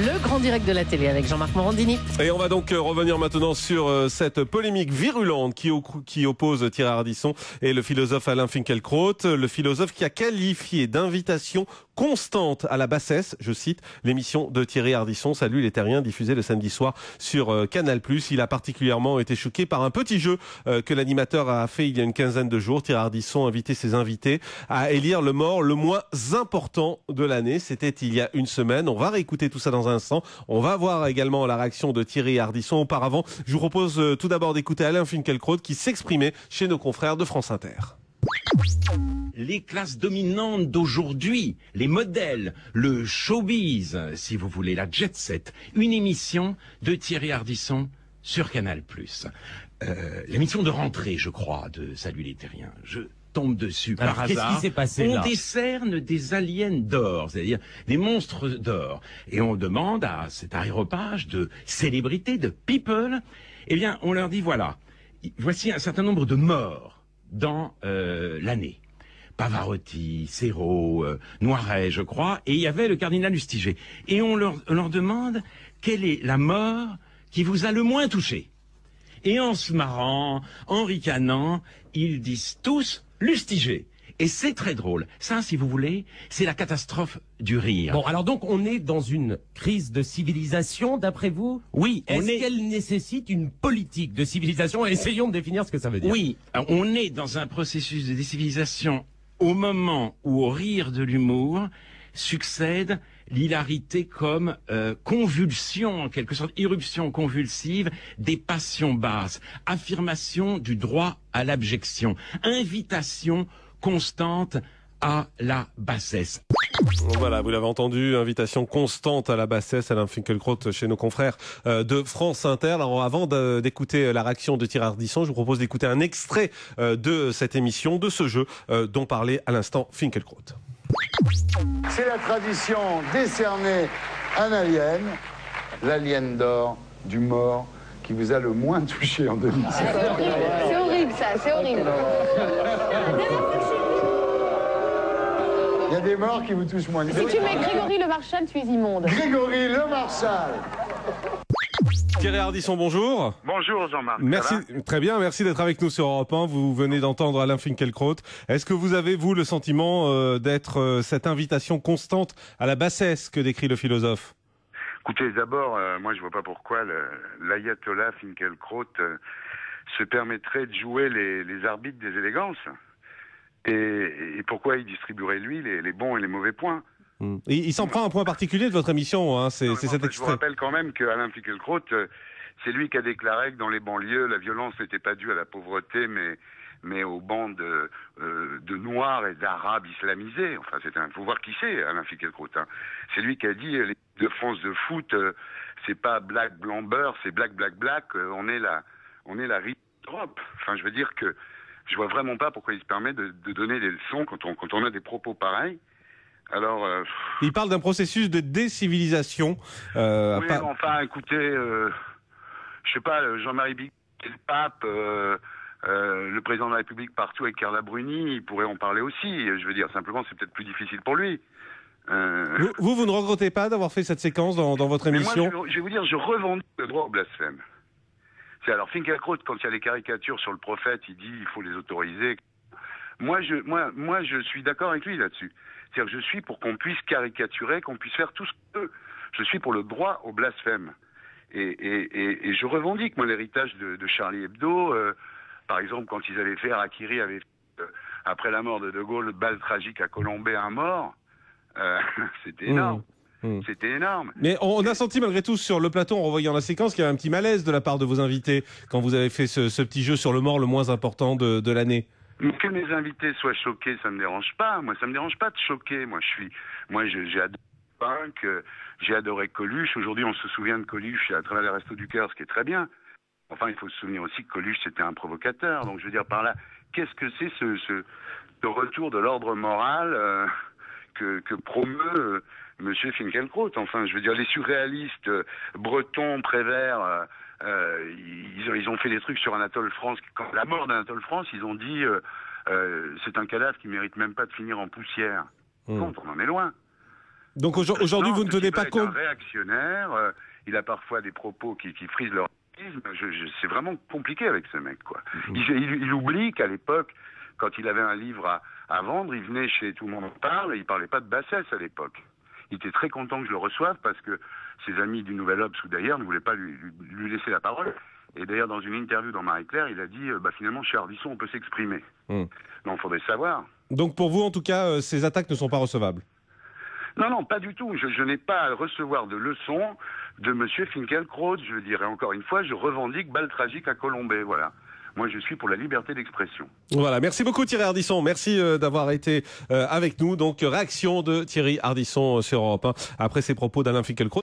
Le grand direct de la télé avec Jean-Marc Morandini. Et on va donc revenir maintenant sur cette polémique virulente qui oppose Thierry Ardisson et le philosophe Alain Finkielkraut. Le philosophe qui a qualifié d'invitation constante à la bassesse, je cite, l'émission de Thierry Ardisson, Salut les Terriens, diffusée le samedi soir sur Canal+. Il a particulièrement été choqué par un petit jeu que l'animateur a fait il y a une quinzaine de jours. Thierry Ardisson invitait ses invités à élire le mort le moins important de l'année. C'était il y a une semaine. On va réécouter tout ça dans un instant. On va voir également la réaction de Thierry Ardisson. Auparavant, je vous propose tout d'abord d'écouter Alain Finkielkraut qui s'exprimait chez nos confrères de France Inter. Les classes dominantes d'aujourd'hui, les modèles, le showbiz, si vous voulez, la jet set, une émission de Thierry Ardisson sur Canal+. L'émission de rentrée, je crois, de Salut les Terriens. Je tombe dessus par hasard. Qu'est-ce qui s'est passé là ? On décerne des aliens d'or, c'est-à-dire des monstres d'or. Et on demande à cet aéropage de célébrités, de people, eh bien, on leur dit voilà, voici un certain nombre de morts dans l'année. Pavarotti, Serrault, Noiret, je crois, et il y avait le cardinal Lustiger. Et on leur demande quelle est la mort qui vous a le moins touché. Et en se marrant, en ricanant, ils disent tous Lustiger. Et c'est très drôle. Ça, si vous voulez, c'est la catastrophe du rire. Bon, alors donc on est dans une crise de civilisation, d'après vous ? Oui, Est-ce qu'elle nécessite une politique de civilisation ? Essayons de définir ce que ça veut dire. Oui, on est dans un processus de décivilisation au moment où au rire de l'humour succède l'hilarité comme convulsion, en quelque sorte, irruption convulsive des passions basses, affirmation du droit à l'abjection, invitation constante à la bassesse. Voilà, vous l'avez entendu, invitation constante à la bassesse, Alain Finkielkraut chez nos confrères de France Inter. Alors avant d'écouter la réaction de Thierry Ardisson, je vous propose d'écouter un extrait de cette émission, de ce jeu dont parlait à l'instant Finkielkraut. C'est la tradition décerner un alien, l'alien d'or du mort qui vous a le moins touché en 2007. C'est horrible ça, c'est horrible. Il y a des morts qui vous touchent moins. Si tu mets Grégory Le Marchal, tu es immonde. Grégory Le Marchal. Thierry Ardisson, bonjour. Bonjour Jean-Marc. Merci, très bien, merci d'être avec nous sur Europe 1. Vous venez d'entendre Alain Finkielkraut. Est-ce que vous avez, vous, le sentiment d'être cette invitation constante à la bassesse que décrit le philosophe ? Écoutez, d'abord, moi je vois pas pourquoi l'ayatollah Finkielkraut se permettrait de jouer les arbitres des élégances. Et pourquoi il distribuerait, lui, les bons et les mauvais points. Il s'en prend un point particulier de votre émission, hein, c'est cet extrait. Je vous rappelle quand même qu'Alain Finkielkraut, c'est lui qui a déclaré que dans les banlieues, la violence n'était pas due à la pauvreté, mais aux bandes de Noirs et d'Arabes islamisés. Enfin, faut voir qui c'est, Alain Finkielkraut. Hein. C'est lui qui a dit l'équipe de France de foot, c'est pas black, blanc, beurre, c'est black, black, black. On est la riche d'Europe. Enfin, je veux dire que je vois vraiment pas pourquoi il se permet de donner des leçons quand on a des propos pareils. Alors, il parle d'un processus de décivilisation. Oui, enfin, écoutez, je sais pas, Jean-Marie Bignon, le pape, le président de la République partout avec Carla Bruni, il pourrait en parler aussi. Je veux dire, simplement, c'est peut-être plus difficile pour lui. Vous ne regrettez pas d'avoir fait cette séquence dans votre émission ? Moi, je vais vous dire, je revendique le droit au blasphème. Alors, Finkielkraut, quand il y a les caricatures sur le prophète, il dit il faut les autoriser. Moi, je suis d'accord avec lui là-dessus. C'est-à-dire que je suis pour qu'on puisse caricaturer, qu'on puisse faire tout ce qu'on veut. Je suis pour le droit au blasphème. Et je revendique, moi, l'héritage de Charlie Hebdo. Par exemple, quand ils avaient fait, Harakiri avait fait, après la mort de De Gaulle, balle tragique à Colombey, un mort. C'était énorme. C'était énorme. Mais on a senti malgré tout sur le plateau, en revoyant la séquence, qu'il y avait un petit malaise de la part de vos invités quand vous avez fait ce petit jeu sur le mort le moins important de l'année. Que mes invités soient choqués, ça me dérange pas. Moi, ça me dérange pas de choquer. J'ai adoré Punk, j'ai adoré Coluche. Aujourd'hui, on se souvient de Coluche à travers les Restos du Cœur, ce qui est très bien. Enfin, il faut se souvenir aussi que Coluche, c'était un provocateur. Donc, je veux dire par là, qu'est-ce que c'est ce retour de l'ordre moral que promeut Monsieur Finkielkraut? Enfin, je veux dire, les surréalistes Breton, Prévert, ils ont fait des trucs sur Anatole France. Quand la mort d'Anatole France, ils ont dit c'est un cadavre qui mérite même pas de finir en poussière. Contre, on en est loin. Donc aujourd'hui, vous ne tenez pas compte. Il est un réactionnaire, il a parfois des propos qui frisent leur racisme. C'est vraiment compliqué avec ce mec, quoi. Il oublie qu'à l'époque, quand il avait un livre à vendre, il venait chez Tout le monde en parle et il parlait pas de bassesse à l'époque. Il était très content que je le reçoive parce que ses amis du Nouvel Obs ou d'ailleurs ne voulaient pas lui laisser la parole. Et d'ailleurs, dans une interview dans Marie-Claire, il a dit finalement, chez Ardisson, on peut s'exprimer. Donc, il faudrait savoir. Donc, pour vous, en tout cas, ces attaques ne sont pas recevables? Non, pas du tout. Je n'ai pas à recevoir de leçons de M. Finkielkraut. Je dirais encore une fois, je revendique balle tragique à Colombey. Voilà. Moi, je suis pour la liberté d'expression. Voilà, merci beaucoup Thierry Ardisson. Merci d'avoir été avec nous. Donc, réaction de Thierry Ardisson sur Europe 1 après ces propos d'Alain Finkielkraut.